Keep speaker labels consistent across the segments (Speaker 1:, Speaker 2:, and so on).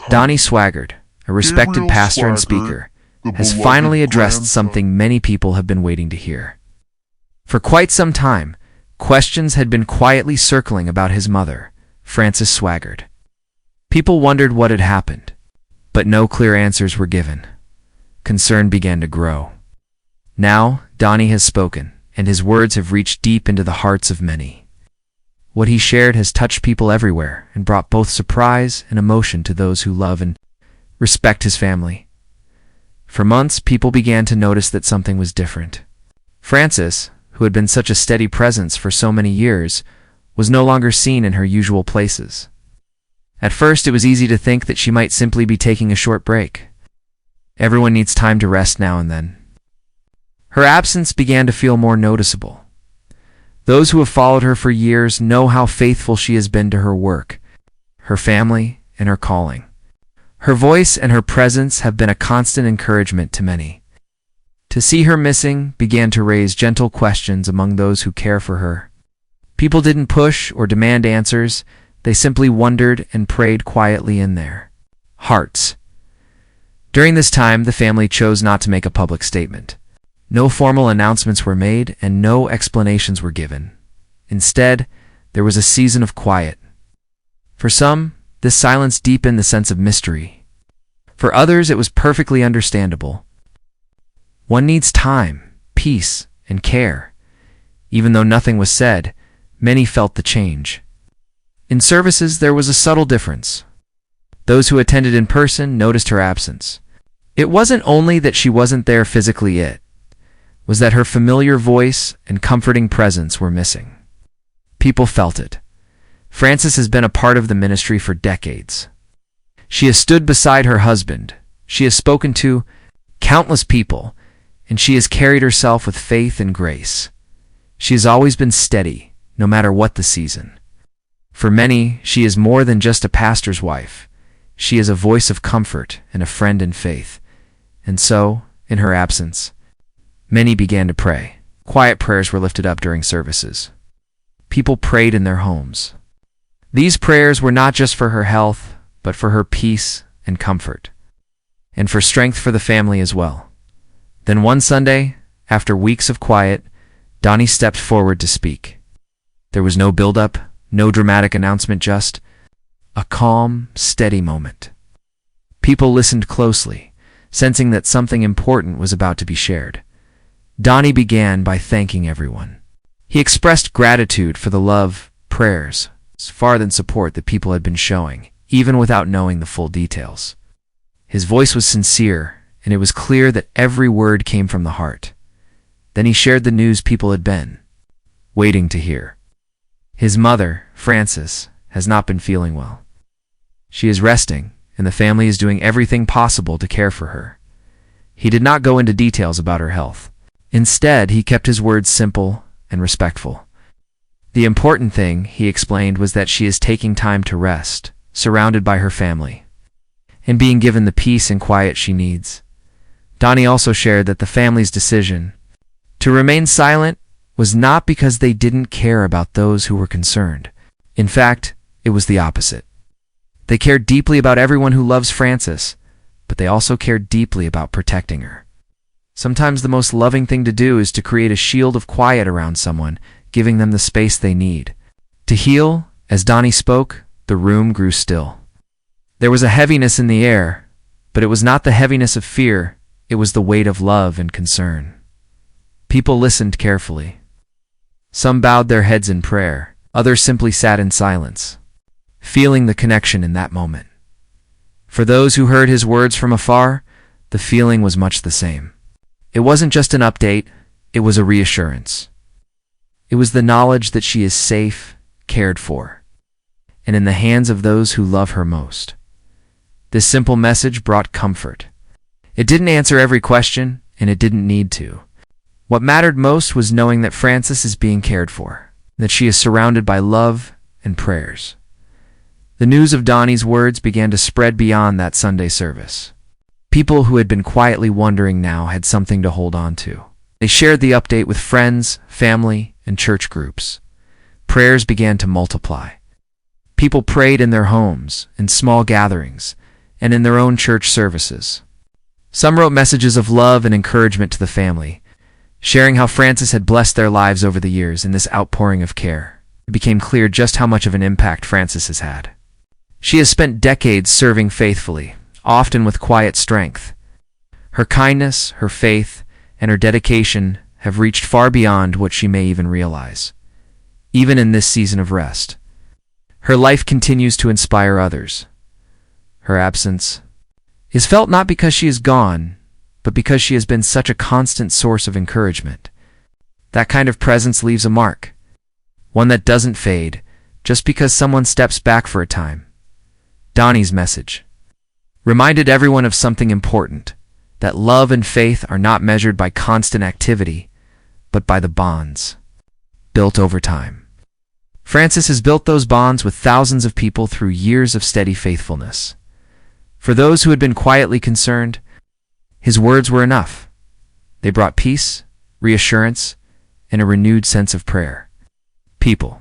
Speaker 1: Donnie Swaggart, a respected pastor and speaker, has finally addressed something many people have been waiting to hear. For quite some time, questions had been quietly circling about his mother, Frances Swaggart. People wondered what had happened, but no clear answers were given. Concern began to grow. Now, Donnie has spoken, and his words have reached deep into the hearts of many. What he shared has touched people everywhere and brought both surprise and emotion to those who love and respect his family. For months, people began to notice that something was different. Frances, who had been such a steady presence for so many years, was no longer seen in her usual places. At first, it was easy to think that she might simply be taking a short break. Everyone needs time to rest now and then. Her absence began to feel more noticeable. Those who have followed her for years know how faithful she has been to her work, her family, and her calling. Her voice and her presence have been a constant encouragement to many. To see her missing began to raise gentle questions among those who care for her. People didn't push or demand answers, they simply wondered and prayed quietly in their hearts. During this time, the family chose not to make a public statement. No formal announcements were made and no explanations were given. Instead, there was a season of quiet. For some, this silence deepened the sense of mystery. For others, it was perfectly understandable. One needs time, peace, and care. Even though nothing was said, many felt the change. In services, there was a subtle difference. Those who attended in person noticed her absence. It wasn't only that she wasn't there physically, it was that her familiar voice and comforting presence were missing. People felt it. Frances has been a part of the ministry for decades. She has stood beside her husband. She has spoken to countless people, and she has carried herself with faith and grace. She has always been steady, no matter what the season. For many, she is more than just a pastor's wife. She is a voice of comfort and a friend in faith. And so, in her absence, many began to pray. Quiet prayers were lifted up during services. People prayed in their homes. These prayers were not just for her health, but for her peace and comfort, and for strength for the family as well. Then one Sunday, after weeks of quiet, Donnie stepped forward to speak. There was no build-up, no dramatic announcement, just a calm, steady moment. People listened closely, sensing that something important was about to be shared. Donnie began by thanking everyone. He expressed gratitude for the love, prayers, farther than support that people had been showing, even without knowing the full details. His voice was sincere, and it was clear that every word came from the heart. Then he shared the news people had been waiting to hear. His mother, Frances, has not been feeling well. She is resting, and the family is doing everything possible to care for her. He did not go into details about her health. Instead, he kept his words simple and respectful. The important thing, he explained, was that she is taking time to rest, surrounded by her family, and being given the peace and quiet she needs. Donnie also shared that the family's decision to remain silent was not because they didn't care about those who were concerned. In fact, it was the opposite. They cared deeply about everyone who loves Frances, but they also cared deeply about protecting her. Sometimes the most loving thing to do is to create a shield of quiet around someone, giving them the space they need. To heal, as Donnie spoke, the room grew still. There was a heaviness in the air, but it was not the heaviness of fear, it was the weight of love and concern. People listened carefully. Some bowed their heads in prayer, others simply sat in silence, feeling the connection in that moment. For those who heard his words from afar, the feeling was much the same. It wasn't just an update, it was a reassurance. It was the knowledge that she is safe, cared for, and in the hands of those who love her most. This simple message brought comfort. It didn't answer every question, and it didn't need to. What mattered most was knowing that Frances is being cared for, that she is surrounded by love and prayers. The news of Donnie's words began to spread beyond that Sunday service. People who had been quietly wondering now had something to hold on to. They shared the update with friends, family, and church groups. Prayers began to multiply. People prayed in their homes, in small gatherings, and in their own church services. Some wrote messages of love and encouragement to the family, sharing how Frances had blessed their lives over the years in this outpouring of care. It became clear just how much of an impact Frances has had. She has spent decades serving faithfully, often with quiet strength. Her kindness, her faith, and her dedication have reached far beyond what she may even realize. Even in this season of rest, her life continues to inspire others. Her absence is felt not because she is gone, but because she has been such a constant source of encouragement. That kind of presence leaves a mark, one that doesn't fade just because someone steps back for a time. Donnie's message reminded everyone of something important, that love and faith are not measured by constant activity, but by the bonds built over time. Frances has built those bonds with thousands of people through years of steady faithfulness. For those who had been quietly concerned, his words were enough. They brought peace, reassurance, and a renewed sense of prayer. People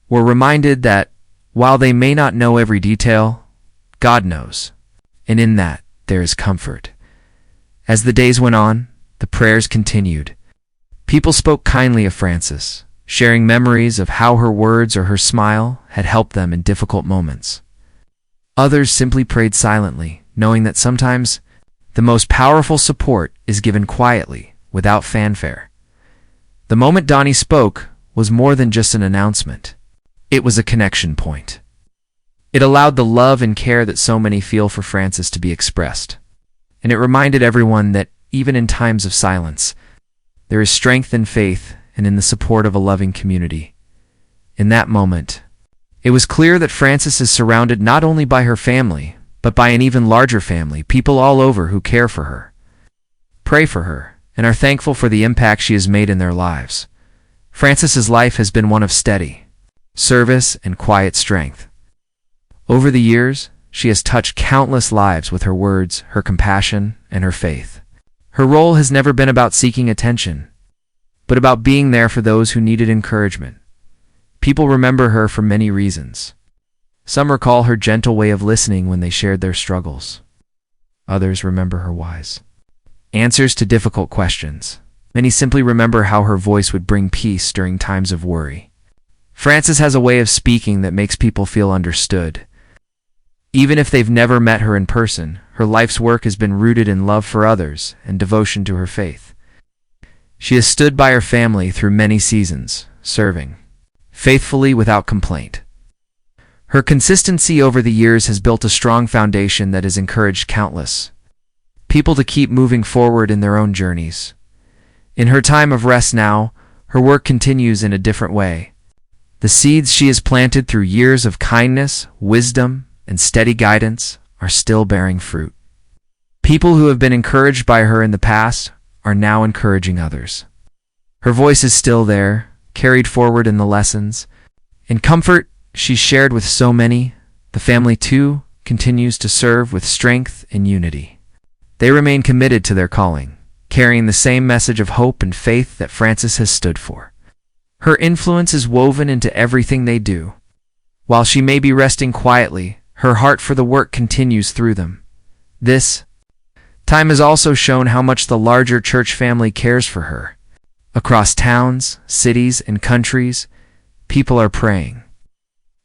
Speaker 1: were reminded that, while they may not know every detail, God knows, and in that there is comfort. As the days went on, the prayers continued. People spoke kindly of Frances, sharing memories of how her words or her smile had helped them in difficult moments. Others simply prayed silently, knowing that sometimes the most powerful support is given quietly, without fanfare. The moment Donnie spoke was more than just an announcement. It was a connection point. It allowed the love and care that so many feel for Frances to be expressed. And it reminded everyone that, even in times of silence, there is strength in faith and in the support of a loving community. In that moment, it was clear that Frances is surrounded not only by her family, but by an even larger family, people all over who care for her, pray for her, and are thankful for the impact she has made in their lives. Frances's life has been one of steady service and quiet strength. Over the years, she has touched countless lives with her words, her compassion, and her faith. Her role has never been about seeking attention, but about being there for those who needed encouragement. People remember her for many reasons. Some recall her gentle way of listening when they shared their struggles. Others remember her wise answers to difficult questions. Many simply remember how her voice would bring peace during times of worry. Frances has a way of speaking that makes people feel understood. Even if they've never met her in person, her life's work has been rooted in love for others and devotion to her faith. She has stood by her family through many seasons, serving faithfully without complaint. Her consistency over the years has built a strong foundation that has encouraged countless people to keep moving forward in their own journeys. In her time of rest now, her work continues in a different way. The seeds she has planted through years of kindness, wisdom, and steady guidance are still bearing fruit. People who have been encouraged by her in the past are now encouraging others. Her voice is still there, carried forward in the lessons and comfort she's shared with so many. The family, too, continues to serve with strength and unity. They remain committed to their calling, carrying the same message of hope and faith that Frances has stood for. Her influence is woven into everything they do. While she may be resting quietly, her heart for the work continues through them. This time has also shown how much the larger church family cares for her. Across towns, cities, and countries, people are praying.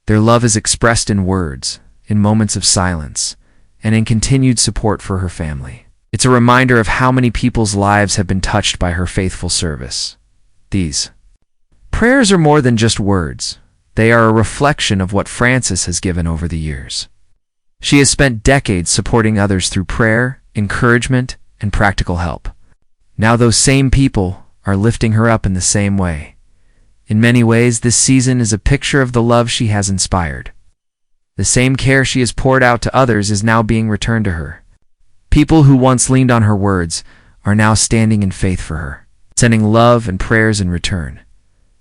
Speaker 1: Their love is expressed in words, in moments of silence, and in continued support for her family. It's a reminder of how many people's lives have been touched by her faithful service. These prayers are more than just words. They are a reflection of what Frances has given over the years. She has spent decades supporting others through prayer, encouragement, and practical help. Now those same people are lifting her up in the same way. In many ways, this season is a picture of the love she has inspired. The same care she has poured out to others is now being returned to her. People who once leaned on her words are now standing in faith for her, sending love and prayers in return.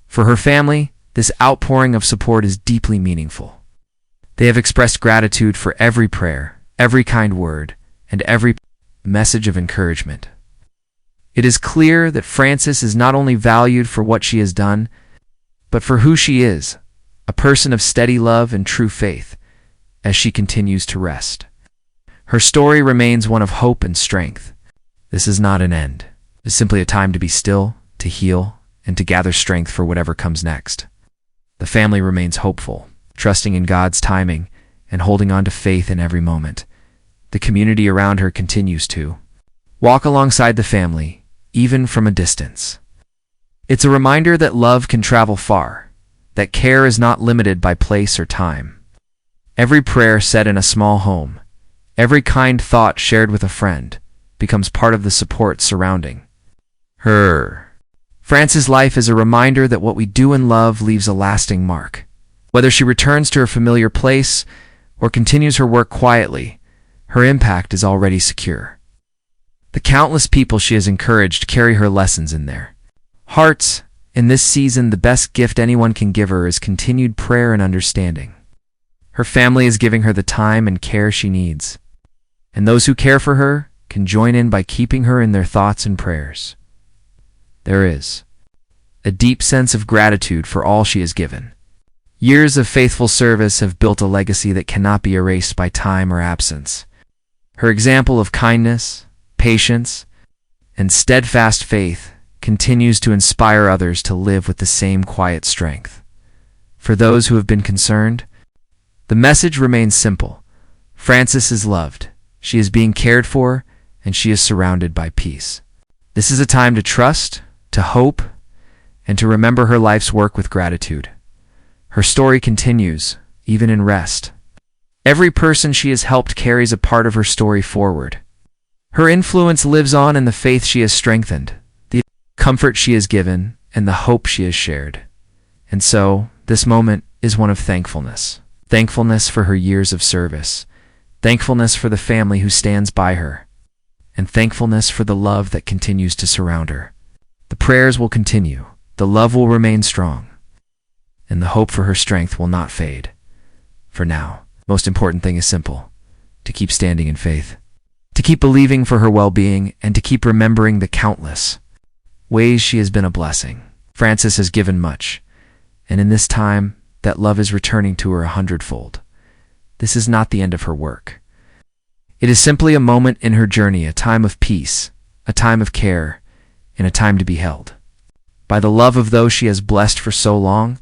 Speaker 1: For her family, this outpouring of support is deeply meaningful. They have expressed gratitude for every prayer, every kind word, and every message of encouragement. It is clear that Frances is not only valued for what she has done, but for who she is, a person of steady love and true faith, as she continues to rest. Her story remains one of hope and strength. This is not an end. It's simply a time to be still, to heal, and to gather strength for whatever comes next. The family remains hopeful, trusting in God's timing and holding on to faith in every moment. The community around her continues to walk alongside the family, even from a distance. It's a reminder that love can travel far, that care is not limited by place or time. Every prayer said in a small home, every kind thought shared with a friend, becomes part of the support surrounding her. Frances' life is a reminder that what we do in love leaves a lasting mark. Whether she returns to her familiar place or continues her work quietly, her impact is already secure. The countless people she has encouraged carry her lessons in their hearts. In this season, the best gift anyone can give her is continued prayer and understanding. Her family is giving her the time and care she needs, and those who care for her can join in by keeping her in their thoughts and prayers. There is a deep sense of gratitude for all she has given. Years of faithful service have built a legacy that cannot be erased by time or absence. Her example of kindness, patience, and steadfast faith continues to inspire others to live with the same quiet strength. For those who have been concerned, the message remains simple. Frances is loved, she is being cared for, and she is surrounded by peace. This is a time to trust, to hope, and to remember her life's work with gratitude. Her story continues, even in rest. Every person she has helped carries a part of her story forward. Her influence lives on in the faith she has strengthened, the comfort she has given, and the hope she has shared. And so, this moment is one of thankfulness. Thankfulness for her years of service. Thankfulness for the family who stands by her. And thankfulness for the love that continues to surround her. The prayers will continue, the love will remain strong, and the hope for her strength will not fade. For now, the most important thing is simple: to keep standing in faith, to keep believing for her well-being, and to keep remembering the countless ways she has been a blessing. Frances has given much, and in this time, that love is returning to her 100-fold. This is not the end of her work. It is simply a moment in her journey, a time of peace, a time of care, and a time to be held by the love of those she has blessed for so long.